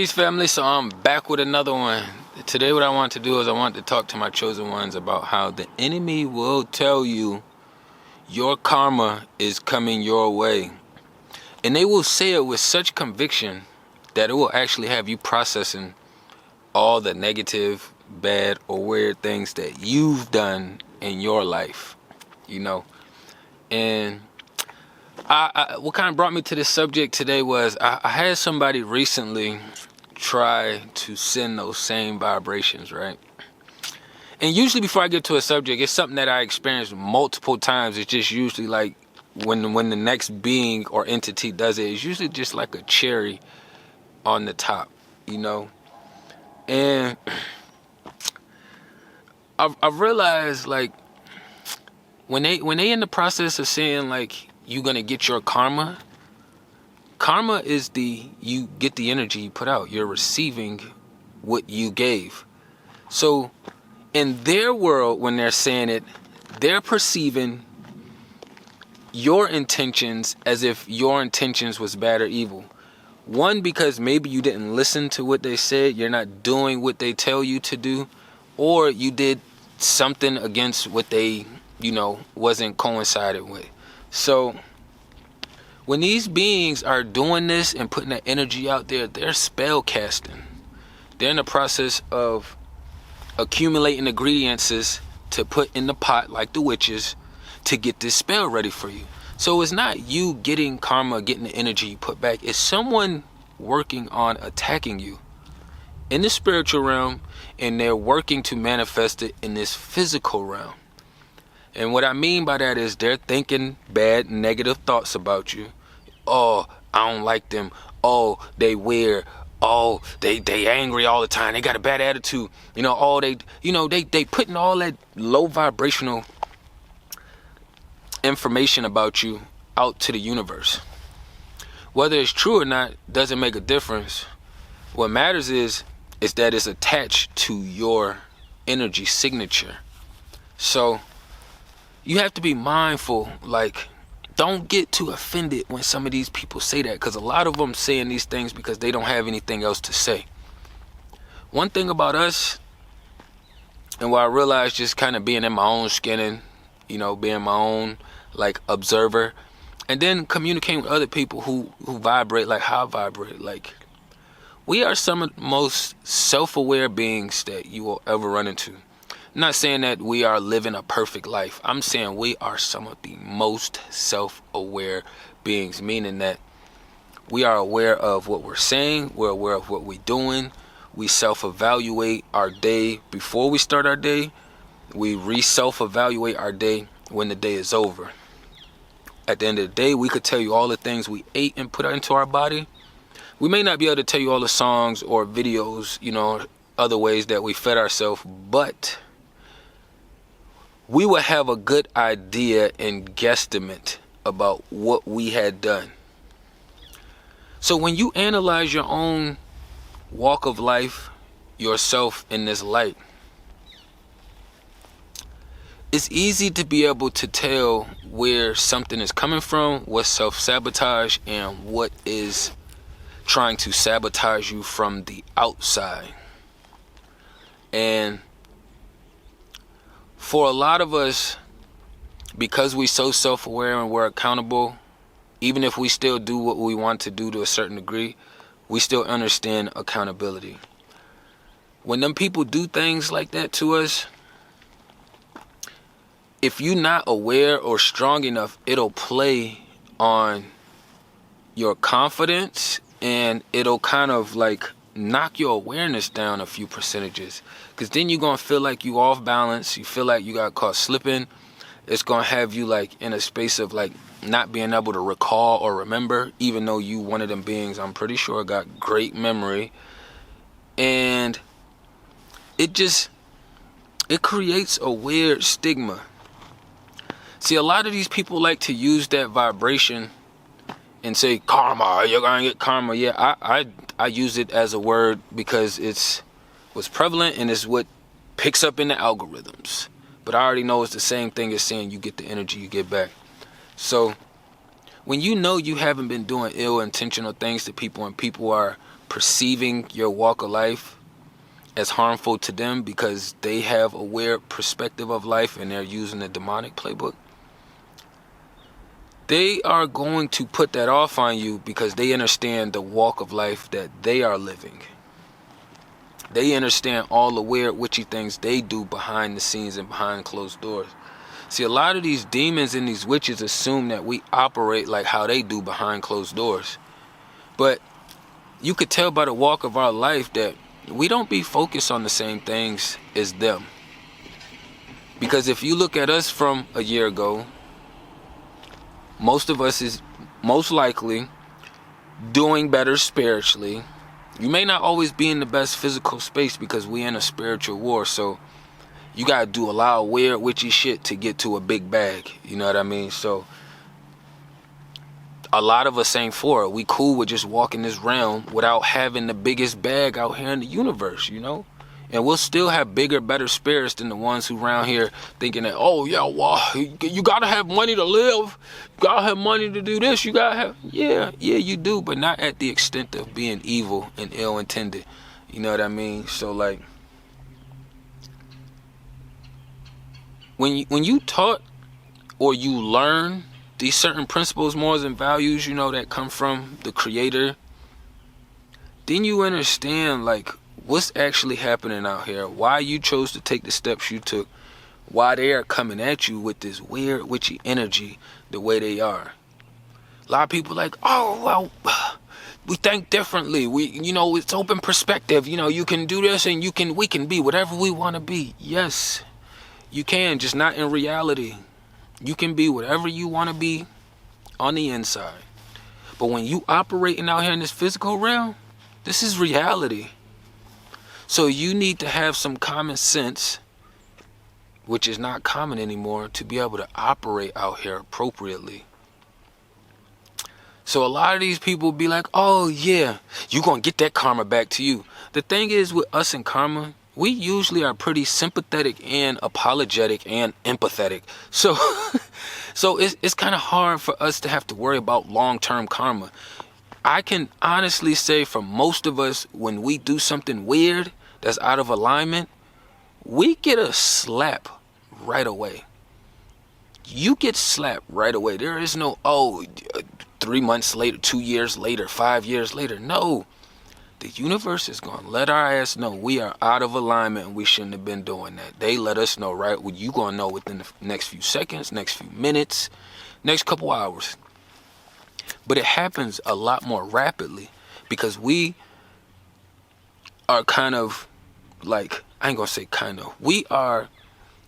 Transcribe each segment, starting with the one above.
Peace, family. So I'm back with another one. Today what I want to do is I want to talk to my chosen ones about how the enemy will tell you your karma is coming your way. And they will say it with such conviction that it will actually have you processing all the negative, bad, or weird things that you've done in your life, you know. And what kind of brought me to this subject today was I had somebody recently try to send those same vibrations, right? And usually before I get to a subject, it's something that I experienced multiple times. It's just usually like when the next being or entity does it, it's usually just like a cherry on the top, you know. And I've realized, like, when they in the process of saying like you're gonna get your karma is you get the energy you put out. You're receiving what you gave. So in their world, when they're saying it, they're perceiving your intentions as if your intentions was bad or evil. One, because maybe you didn't listen to what they said, you're not doing what they tell you to do, or you did something against what they, wasn't coincided with. So when these beings are doing this and putting that energy out there, they're spell casting. They're in the process of accumulating ingredients to put in the pot, like the witches, to get this spell ready for you. So it's not you getting karma, getting the energy you put back. It's someone working on attacking you in the spiritual realm, and they're working to manifest it in this physical realm. And what I mean by that is they're thinking bad, negative thoughts about you. Oh, I don't like them. Oh, they weird. Oh, they angry all the time. They got a bad attitude. They putting all that low vibrational information about you out to the universe. Whether it's true or not doesn't make a difference. What matters is that it's attached to your energy signature. So you have to be mindful, like, don't get too offended when some of these people say that, because a lot of them saying these things because they don't have anything else to say. One thing about us, and what I realized just kind of being in my own skin and, being my own, like, observer, and then communicating with other people who vibrate like how I vibrate, like, we are some of the most self-aware beings that you will ever run into. I'm not saying that we are living a perfect life. I'm saying we are some of the most self-aware beings, meaning that we are aware of what we're saying, we're aware of what we're doing, we self-evaluate our day before we start our day, we re-self-evaluate our day when the day is over. At the end of the day, we could tell you all the things we ate and put into our body. We may not be able to tell you all the songs or videos, other ways that we fed ourselves, but we would have a good idea and guesstimate about what we had done. So when you analyze your own walk of life, yourself in this light, it's easy to be able to tell where something is coming from, what's self-sabotage, and what is trying to sabotage you from the outside. And for a lot of us, because we're so self-aware and we're accountable, even if we still do what we want to do to a certain degree, we still understand accountability. When them people do things like that to us, if you're not aware or strong enough, it'll play on your confidence, and it'll kind of like knock your awareness down a few percentages, because then you're gonna feel like you off balance. You feel like you got caught slipping. It's gonna have you like in a space of like not being able to recall or remember, even though you one of them beings, I'm pretty sure, got great memory. And it creates a weird stigma. See, a lot of these people like to use that vibration and say karma, you're gonna get karma. Yeah, I use it as a word because it's what's prevalent and it's what picks up in the algorithms. But I already know it's the same thing as saying you get the energy you get back. So when you know you haven't been doing ill intentional things to people and people are perceiving your walk of life as harmful to them because they have a weird perspective of life and they're using the demonic playbook, they are going to put that off on you because they understand the walk of life that they are living. They understand all the weird witchy things they do behind the scenes and behind closed doors. See, a lot of these demons and these witches assume that we operate like how they do behind closed doors. But you could tell by the walk of our life that we don't be focused on the same things as them. Because if you look at us from a year ago, most of us is most likely doing better spiritually. You may not always be in the best physical space because we in a spiritual war. So you gotta do a lot of weird witchy shit to get to a big bag. You know what I mean? So a lot of us ain't for it. We cool with just walking this realm without having the biggest bag out here in the universe, you know? And we'll still have bigger, better spirits than the ones who around here thinking that, oh, yeah, well, you got to have money to live. You got to have money to do this. You got to have, yeah, you do, but not at the extent of being evil and ill-intended. You know what I mean? So, like, when you taught or you learn these certain principles, morals, and values, you know, that come from the Creator, then you understand, like, what's actually happening out here, why you chose to take the steps you took, why they are coming at you with this weird witchy energy the way they are. A lot of people like, oh, well, we think differently. It's open perspective. You know, you can do this and we can be whatever we want to be. Yes, you can, just not in reality. You can be whatever you want to be on the inside. But when you operating out here in this physical realm, this is reality. So you need to have some common sense, which is not common anymore, to be able to operate out here appropriately. So a lot of these people be like, oh yeah, you gonna get that karma back to you. The thing is with us and karma, we usually are pretty sympathetic and apologetic and empathetic. So it's kind of hard for us to have to worry about long-term karma. I can honestly say for most of us, when we do something weird that's out of alignment, we get a slap right away. You get slapped right away. There is no, 3 months later, 2 years later, 5 years later. No. The universe is going to let our ass know we are out of alignment and we shouldn't have been doing that. They let us know, right? Well, you going to know within the next few seconds, next few minutes, next couple hours. But it happens a lot more rapidly because we are kind of like, I ain't gonna say kind of, we are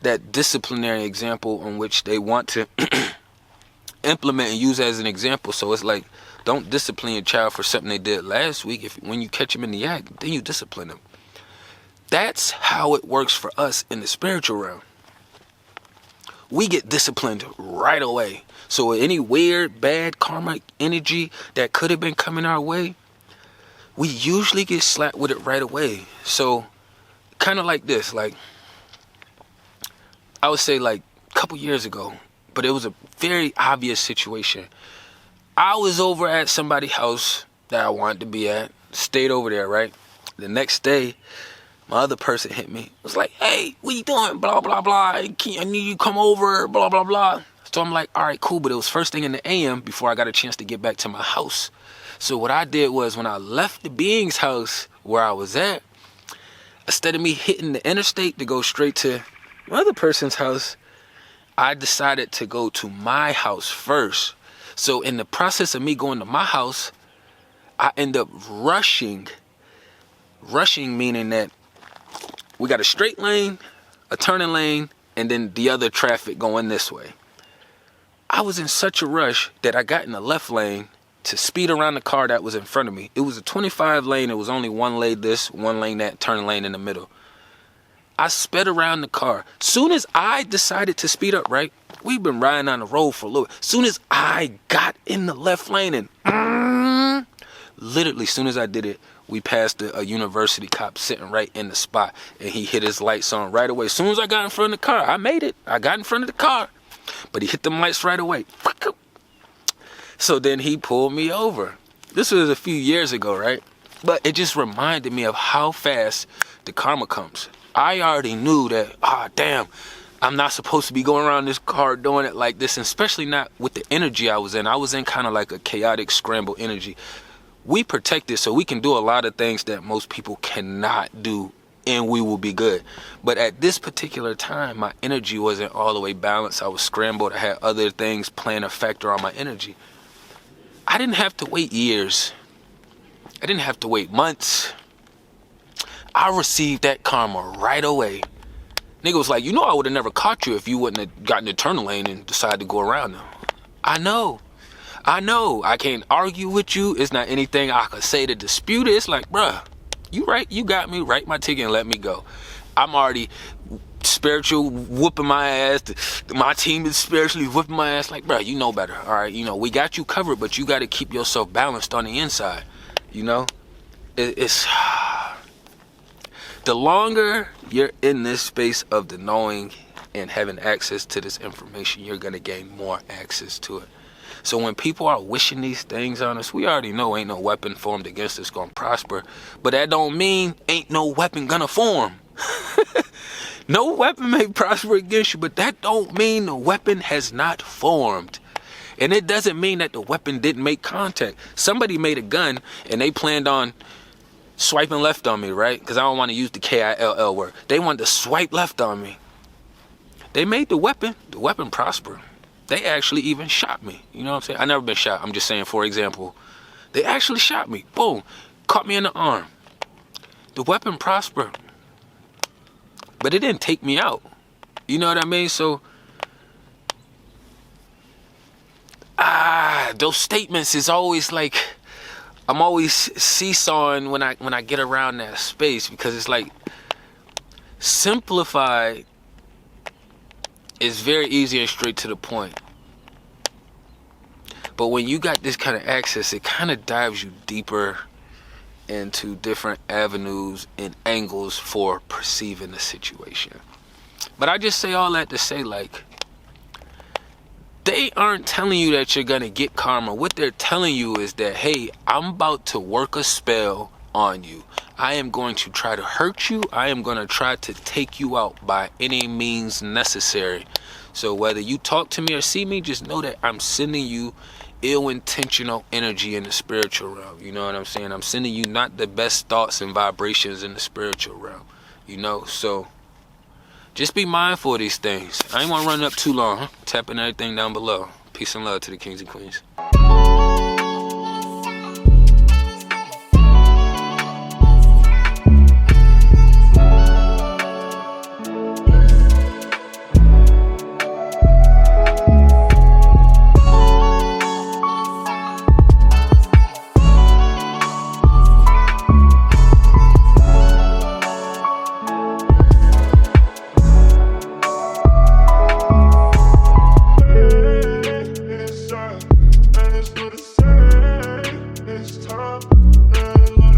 that disciplinary example in which they want to implement and use as an example. So it's like, don't discipline your child for something they did last week. When you catch them in the act, then you discipline them. That's how it works for us in the spiritual realm. We get disciplined right away. So any weird, bad karmic energy that could have been coming our way, we usually get slapped with it right away. So kind of like this, like I would say like a couple years ago, but it was a very obvious situation. I was over at somebody's house that I wanted to be at, stayed over there, right? The next day, my other person hit me. It was like, hey, what you doing? Blah, blah, blah. I need you to come over, blah, blah, blah. So I'm like, all right, cool. But it was first thing in the AM before I got a chance to get back to my house. So what I did was when I left the being's house where I was at, instead of me hitting the interstate to go straight to my other person's house, I decided to go to my house first. So in the process of me going to my house, I end up rushing meaning that we got a straight lane, a turning lane, and then the other traffic going this way. I was in such a rush that I got in the left lane to speed around the car that was in front of me. It was a 25 lane. It was only one lane this, one lane that, turning lane in the middle. I sped around the car. Soon as I decided to speed up, right? We've been riding on the road for a little bit. Soon as I got in the left lane and literally, soon as I did it, we passed a university cop sitting right in the spot, and he hit his lights on right away. As soon as I got in front of the car, I made it. I got in front of the car, but he hit them lights right away. So then he pulled me over. This was a few years ago, right? But it just reminded me of how fast the karma comes. I already knew that, damn, I'm not supposed to be going around this car doing it like this, and especially not with the energy I was in. I was in kind of like a chaotic, scrambled energy. We protect it so we can do a lot of things that most people cannot do, and we will be good. But at this particular time, my energy wasn't all the way balanced. I was scrambled. I had other things playing a factor on my energy. I didn't have to wait years. I didn't have to wait months. I received that karma right away. Nigga was like, I would have never caught you if you wouldn't have gotten the turn lane and decided to go around them. I know. I can't argue with you. It's not anything I could say to dispute it. It's like, bruh, you right. You got me. Write my ticket and let me go. I'm already spiritual whooping my ass. My team is spiritually whooping my ass. Like, bruh, you know better. All right, we got you covered, but you got to keep yourself balanced on the inside. It's the longer you're in this space of the knowing and having access to this information, you're going to gain more access to it. So when people are wishing these things on us, we already know ain't no weapon formed against us going to prosper. But that don't mean ain't no weapon going to form. No weapon may prosper against you, but that don't mean the weapon has not formed. And it doesn't mean that the weapon didn't make contact. Somebody made a gun and they planned on swiping left on me, right? Because I don't want to use the KILL word. They wanted to swipe left on me. They made the weapon prosper. They actually even shot me. You know what I'm saying? I never been shot. I'm just saying, for example, they actually shot me. Boom. Caught me in the arm. The weapon prospered. But it didn't take me out. You know what I mean? So, those statements is always like, I'm always seesawing when I get around that space, because it's like, simplified is very easy and straight to the point. But when you got this kind of access, it kind of dives you deeper into different avenues and angles for perceiving the situation. But I just say all that to say, like, they aren't telling you that you're gonna get karma. What they're telling you is that, hey, I'm about to work a spell on you. I am going to try to hurt you. I am going to try to take you out by any means necessary. So whether you talk to me or see me, just know that I'm sending you ill-intentional energy in the spiritual realm. You know what I'm saying? I'm sending you not the best thoughts and vibrations in the spiritual realm. So just be mindful of these things. I ain't want to run up too long. Tapping everything down below. Peace and love to the kings and queens.